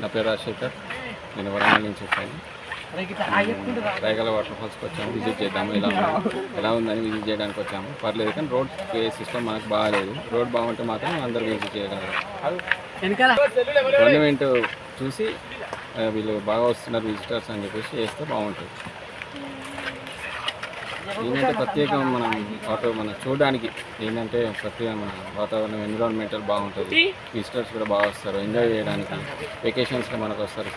నా పేరు రాజశేఖర్. నేను వరంగల్ నుంచి వచ్చాను. రైగల వాటర్ ఫాల్స్కి వచ్చాము, విజిట్ చేద్దాము. ఎలా ఉందని విజిట్ చేయడానికి వచ్చాము. పర్లేదు, కానీ రోడ్ సిస్టమ్ మనకు బాగాలేదు. రోడ్ బాగుంటే మాత్రం అందరూ విజిట్ చేయగలరు. గవర్నమెంట్ చూసి వీళ్ళు బాగా వస్తున్నారు విజిటర్స్ అని చెప్పేసి చేస్తే బాగుంటుంది. ఏంటంటే ప్రత్యేకం మనం చూడడానికి ఏంటంటే ప్రత్యేక మన వాతావరణం ఎన్విరాన్మెంటల్ బాగుంటుంది. విజిటర్స్ కూడా బాగా వస్తారు ఎంజాయ్ చేయడానికి. వెకేషన్స్లో మనకు వస్తారు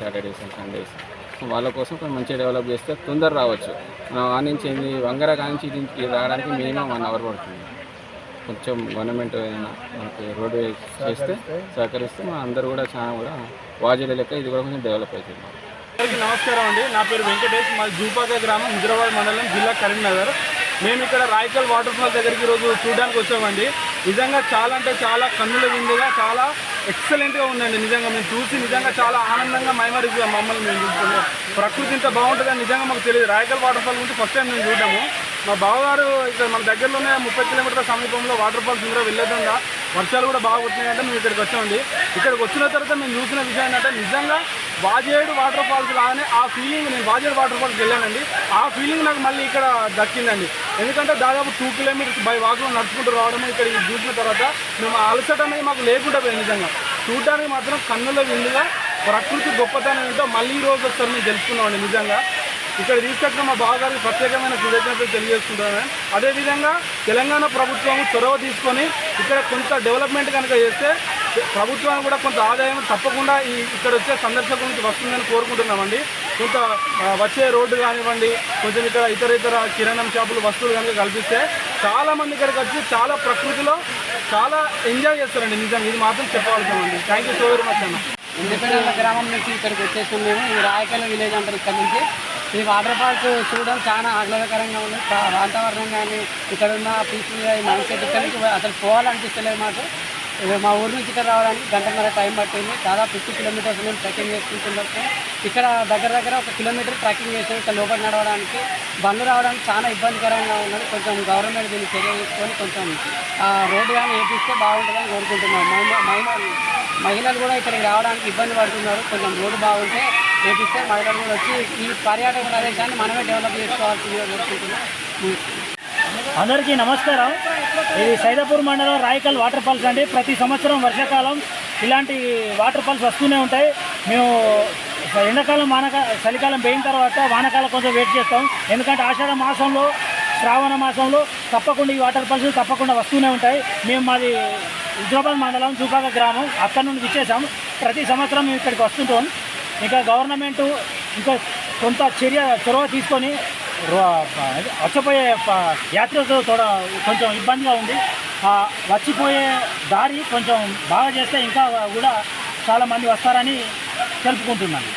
సాటర్డేస్ అండ్ సండేస్. వాళ్ళ కోసం కొంచెం మంచిగా డెవలప్ చేస్తే తొందర రావచ్చు. మనం ఆ నుంచి వంగర కానించి ఇది రావడానికి మినిమం 1 అవర్ పడుతుంది. కొంచెం గవర్నమెంట్ మనకి రోడ్డు చేస్తే సహకరిస్తే మన అందరూ కూడా చాలా కూడా వాజేల లెక్క ఇది కూడా కొంచెం డెవలప్ అవుతుంది. నమస్కారం అండి, నా పేరు వెంకటేష్. మా జూపాక గ్రామం, హైదరాబాద్ మండలం, జిల్లా కరీంనగర్. మేము ఇక్కడ రాయకల్ వాటర్ ఫాల్ దగ్గరికి ఈరోజు చూడడానికి వచ్చామండి. నిజంగా చాలా అంటే చాలా కన్నుల విందుగా చాలా ఎక్సలెంట్గా ఉందండి. నిజంగా మేము చూసి నిజంగా చాలా ఆనందంగా మైమరిగా మమ్మల్ని మేము చూస్తున్నాం. ప్రకృతి ఇంత బాగుంటుందని నిజంగా మాకు తెలియదు. రాయకల్ వాటర్ ఫాల్ గురించి ఫస్ట్ టైం మేము చూడము. మా బావగారు ఇక్కడ మన దగ్గరలోనే 30 కిలోమీటర్ల సమీపంలో వాటర్ ఫాల్స్ ఇందులో వెళ్ళేదంగా వర్షాలు కూడా బాగా కొట్టినాయంటే మేము ఇక్కడికి వచ్చామండి. ఇక్కడికి వచ్చిన తర్వాత మేము చూసిన విషయం ఏంటంటే నిజంగా వాజేడు వాటర్ ఫాల్స్ లాగానే ఆ ఫీలింగ్, నేను వాజేడు వాటర్ ఫాల్స్కి వెళ్ళానండి. ఆ ఫీలింగ్ నాకు మళ్ళీ ఇక్కడ దక్కిందండి. ఎందుకంటే దాదాపు 2 కిలోమీటర్స్ బై వాక్లో నడుచుకుంటూ రావడము ఇక్కడ చూసిన తర్వాత మేము అలసట అనేది మాకు లేకుండా పోయింది. నిజంగా చూడడానికి మాత్రం కన్నుల విందుగా ప్రకృతి గొప్పతనం ఏంటో మళ్ళీ ఈ రోజు ఒకసారి మేము తెలుసుకున్నామండి. నిజంగా ఇక్కడ తీసుకొచ్చిన మా బావగారికి ప్రత్యేకమైన కృతజ్ఞతలు తెలియజేసుకుంటాను. అదేవిధంగా తెలంగాణ ప్రభుత్వం చొరవ తీసుకొని ఇక్కడ కొంత డెవలప్మెంట్ కనుక చేస్తే ప్రభుత్వానికి కూడా కొంత ఆదాయం తప్పకుండా ఇక్కడ వచ్చే సందర్శకుల నుంచి వస్తుందని కోరుకుంటున్నామండి. కొంత వచ్చే రోడ్డు కానివ్వండి, కొంచెం ఇక్కడ ఇతర కిరాణం షాపులు వస్తువులు కనుక కల్పిస్తే చాలామంది ఇక్కడికి వచ్చి చాలా ప్రకృతిలో చాలా ఎంజాయ్ చేస్తారండి. నిజంగా ఇది మాత్రం చెప్పవలసిందండి. Thank you so very much అన్న. ఇండిపెండెంట్ గ్రామం నుంచి ఇక్కడికి వచ్చేసాం మేము. ఈ రాయకల్ విలేజ్ అంటారు. ఇక్కడ నుంచి ఈ వాటర్ ఫాల్స్ చూడడం చాలా ఆహ్లాదకరంగా ఉంది. వాతావరణం కానీ ఇక్కడ ఉన్న పీస్ఫుల్గా మైండ్ సెట్ ఇక్కడ నుంచి అసలు పోవాలనిపిస్తలేదు మాకు. మా ఊరు నుంచి ఇక్కడ రావడానికి 1 గంటన్నర టైం పట్టింది. దాదాపు 50 కిలోమీటర్స్ మేము ట్రెక్కింగ్ చేసుకుంటున్నట్టు ఇక్కడ దగ్గర 1 కిలోమీటర్ ట్రెక్కింగ్ చేసాం. ఇక్కడ లోపల నడవడానికి బండ్లు రావడానికి చాలా ఇబ్బందికరంగా ఉన్నది. కొంచెం గవర్నమెంట్ దీన్ని చర్య తీసుకొని కొంచెం రోడ్డు కానీ వేపిస్తే బాగుంటుందని కోరుకుంటున్నాం. మహిళలు కూడా ఇక్కడికి రావడానికి ఇబ్బంది పడుతున్నారు. కొంచెం రోడ్డు బాగుంటే వేపిస్తే మహిళలు కూడా వచ్చి ఈ పర్యాటక ప్రదేశాన్ని మనమే డెవలప్ చేసుకోవాల్సిందిగా కోరుకుంటున్నాం. అందరికీ నమస్కారం. ఇది సైదాపూర్ మండలం రాయకల్ వాటర్ ఫాల్స్ అండి. ప్రతి సంవత్సరం వర్షాకాలం ఇలాంటి వాటర్ ఫాల్స్ వస్తూనే ఉంటాయి. మేము ఎండాకాలం చలికాలం పోయిన తర్వాత వానాకాలం కొంచెం వెయిట్ చేస్తాం. ఎందుకంటే ఆషాఢ మాసంలో, శ్రావణ మాసంలో తప్పకుండా ఈ వాటర్ ఫాల్స్ తప్పకుండా వస్తూనే ఉంటాయి. మేము మాది హైదరాబాద్ మండలం జూపాక గ్రామం, అక్కడి నుండి ఇచ్చేసాం. ప్రతి సంవత్సరం మేము ఇక్కడికి వస్తుంటాం. ఇంకా గవర్నమెంటు ఇంకా కొంత చొరవ తీసుకొని వచ్చిపోయే యాత్రికులు కొంచెం ఇబ్బందిగా ఉంది. వచ్చిపోయే దారి కొంచెం బాగా చేస్తే ఇంకా కూడా చాలామంది వస్తారని తెలుపుకుంటున్నాను.